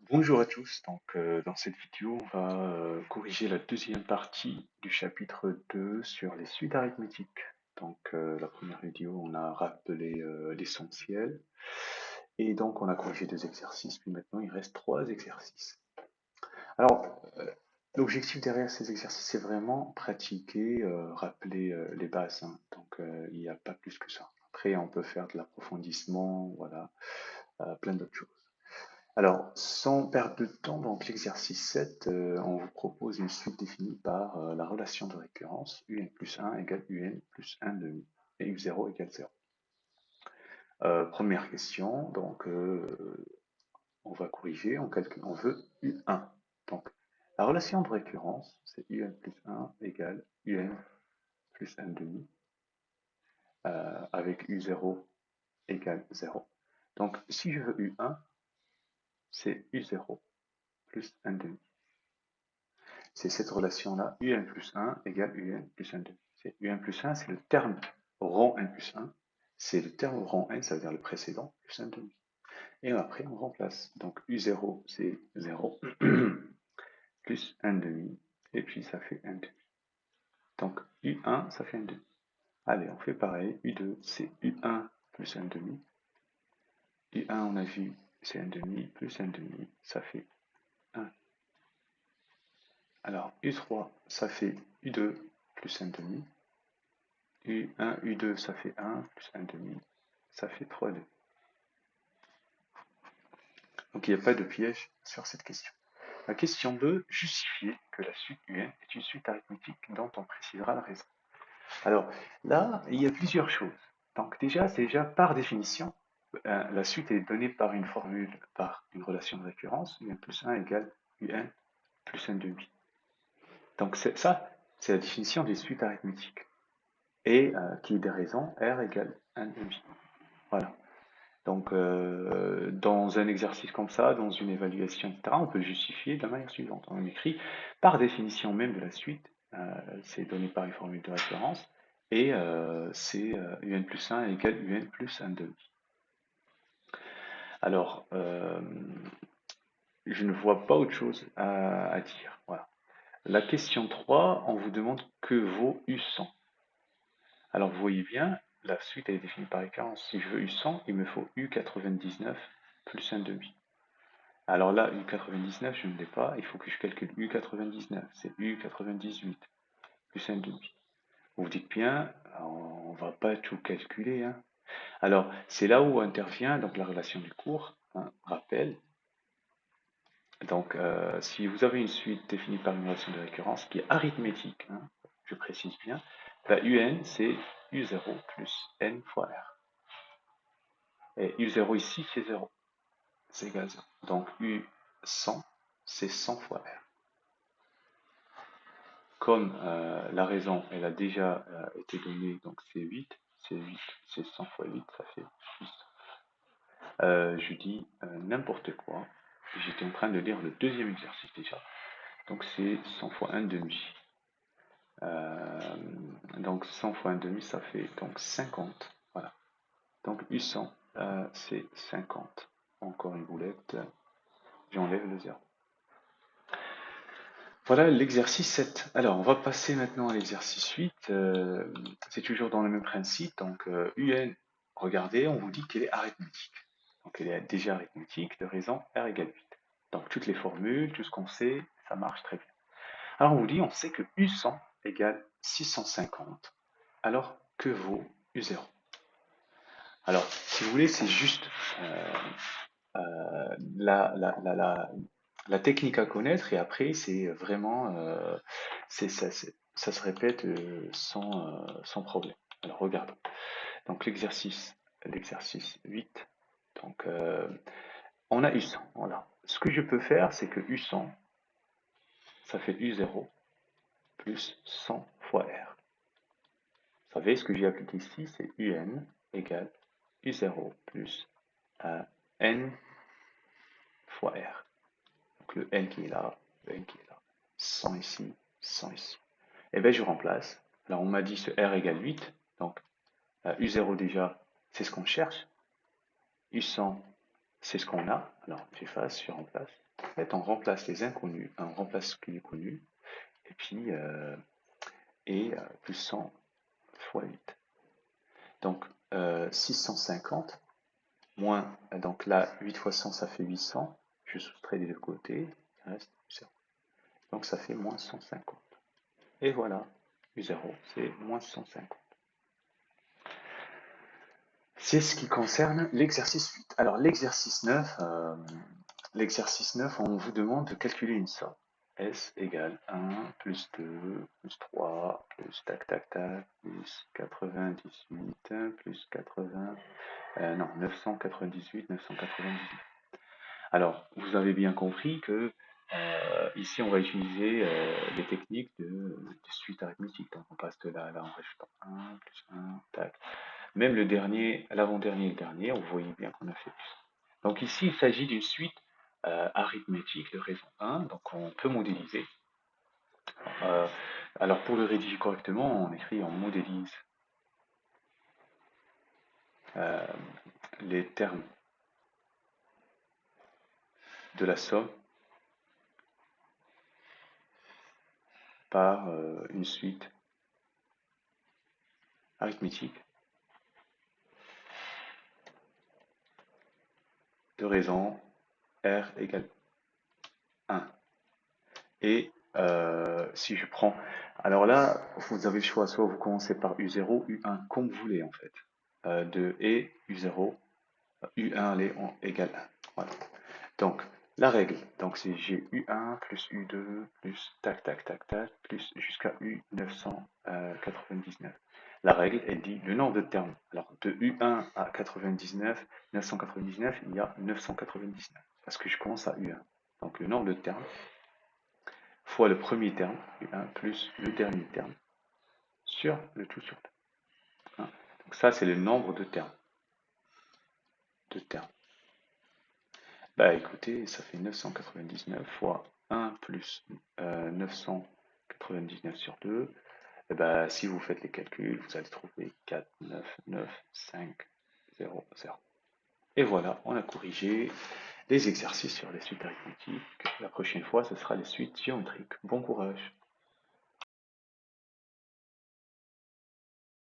Bonjour à tous, dans cette vidéo on va corriger la deuxième partie du chapitre 2 sur les suites arithmétiques. La première vidéo on a rappelé l'essentiel et donc on a corrigé deux exercices, puis maintenant il reste trois exercices. Alors l'objectif derrière ces exercices c'est vraiment pratiquer, rappeler les bases, hein. Il n'y a pas plus que ça. Après on peut faire de l'approfondissement, voilà, plein d'autres choses. Alors, sans perdre de temps, donc l'exercice 7, on vous propose une suite définie par la relation de récurrence un plus 1 égale un plus 1 demi et u0 égale 0. Première question, on va corriger, on veut u1. Donc, la relation de récurrence, c'est un plus 1 égale un plus 1 demi avec u0 égale 0. Donc, si je veux u1, c'est u0 plus 1 demi. C'est cette relation-là, un plus 1 égale un plus 1 demi. Un plus 1, c'est le terme rond n plus 1, c'est le terme rond n, ça veut dire le précédent, plus 1 demi. Et après, on remplace. Donc u0, c'est 0, plus 1 demi, et puis ça fait 1 demi. Donc u1, ça fait 1 demi. Allez, on fait pareil. U2, c'est u1 plus 1 demi. U1, on a vu, c'est 1 demi, plus 1 demi, ça fait 1. Alors, U3, ça fait U2 plus 1 demi. U1, U2, ça fait 1, plus 1 demi, ça fait 3 demi. Donc il n'y a pas de piège sur cette question. La question 2, justifier que la suite UN est une suite arithmétique dont on précisera la raison. Alors là, il y a plusieurs choses. Donc déjà, c'est déjà par définition, la suite est donnée par une formule, par une relation de récurrence, un plus 1 égale un plus 1 demi. Donc ça, c'est la définition des suites arithmétiques. Et qui est des raisons, R égale 1 demi. Voilà. Dans un exercice comme ça, dans une évaluation, etc., on peut le justifier de la manière suivante. On écrit, par définition même de la suite, c'est donné par une formule de référence, et c'est un plus 1 égale un plus 1 demi. Alors, je ne vois pas autre chose à dire. Voilà. La question 3, on vous demande que vaut U100. Alors, vous voyez bien, la suite est définie par référence. Si je veux U100, il me faut U99 plus 1 demi. Alors là, U99, je ne l'ai pas, il faut que je calcule U99, c'est U98, plus 1 demi. Vous vous dites bien, on ne va pas tout calculer, hein. Alors, c'est là où intervient donc la relation du cours, hein, rappel. Si vous avez une suite définie par une relation de récurrence qui est arithmétique, hein, je précise bien, UN, c'est U0 plus N fois R. Et U0 ici, c'est 0, c'est égal à 0. Donc U100, c'est 100 fois R. Comme la raison, elle a déjà été donnée, donc c'est 8, c'est 100 fois 8, ça fait 800. Je dis n'importe quoi. J'étais en train de lire le deuxième exercice déjà. Donc c'est 100 fois 1 demi. Donc 100 fois 1 demi, ça fait donc 50. Voilà. Donc U100, c'est 50. Encore une boulette. J'enlève le 0. Voilà l'exercice 7. Alors, on va passer maintenant à l'exercice 8. C'est toujours dans le même principe. UN, regardez, on vous dit qu'elle est arithmétique. Donc, elle est déjà arithmétique de raison R égale 8. Donc, toutes les formules, tout ce qu'on sait, ça marche très bien. Alors, on vous dit, on sait que U100 égale 650. Alors, que vaut U0? Alors, si vous voulez, c'est juste la technique à connaître et après c'est vraiment ça se répète sans problème. Alors regardons. Donc l'exercice 8. Donc on a U100. Voilà. Ce que je peux faire, c'est que U100, ça fait U0 plus 100 fois R. Vous savez, ce que j'ai appliqué ici, c'est UN égale U0 plus N fois R. Donc le N qui est là, le N qui est là. 100 ici, 100 ici. Et bien je remplace. Alors on m'a dit ce R égale 8. Donc U0 déjà, c'est ce qu'on cherche. U100, c'est ce qu'on a. Alors, j'efface, je remplace. En fait, on remplace les inconnus, on remplace ce qui est connu, et puis, plus 100 fois 8. Donc, 650, moins, donc là, 8 fois 100, ça fait 800. Je soustrais des deux côtés, il reste 0. Donc, ça fait moins 150. Et voilà, U0, c'est moins 150. C'est ce qui concerne l'exercice 8. Alors, l'exercice 9, on vous demande de calculer une somme. S égale 1 plus 2 plus 3 plus tac tac tac plus 98 plus 80, non, 998, 998. Alors, vous avez bien compris que ici, on va utiliser les techniques de suite arithmétique. Donc, on passe de là à là en rajoutant 1 plus 1, tac. Même le dernier, l'avant-dernier et le dernier, on voyait bien qu'on a fait plus. Donc ici, il s'agit d'une suite arithmétique de raison 1, donc on peut modéliser. Euh, alors pour le rédiger correctement, on écrit, on modélise euh, les termes de la somme par une suite arithmétique de raison R égale 1. Et si je prends... Alors là, vous avez le choix, soit vous commencez par U0, U1, comme vous voulez en fait. Et U0, U1 égale 1. Voilà. Donc, la règle, donc c'est j'ai U1 plus U2 plus tac tac tac tac plus jusqu'à U999. La règle, elle dit le nombre de termes. Alors, de U1 à 99, 999, il y a 999. Parce que je commence à U1. Donc, le nombre de termes fois le premier terme, U1 plus le dernier terme, sur le tout sur 2. Hein. Donc, ça, c'est le nombre de termes. Bah écoutez, ça fait 999 fois 1 plus 999 sur 2. Et bah, si vous faites les calculs, vous allez trouver 4, 9, 9, 5, 0, 0. Et voilà, on a corrigé les exercices sur les suites arithmétiques. La prochaine fois, ce sera les suites géométriques. Bon courage!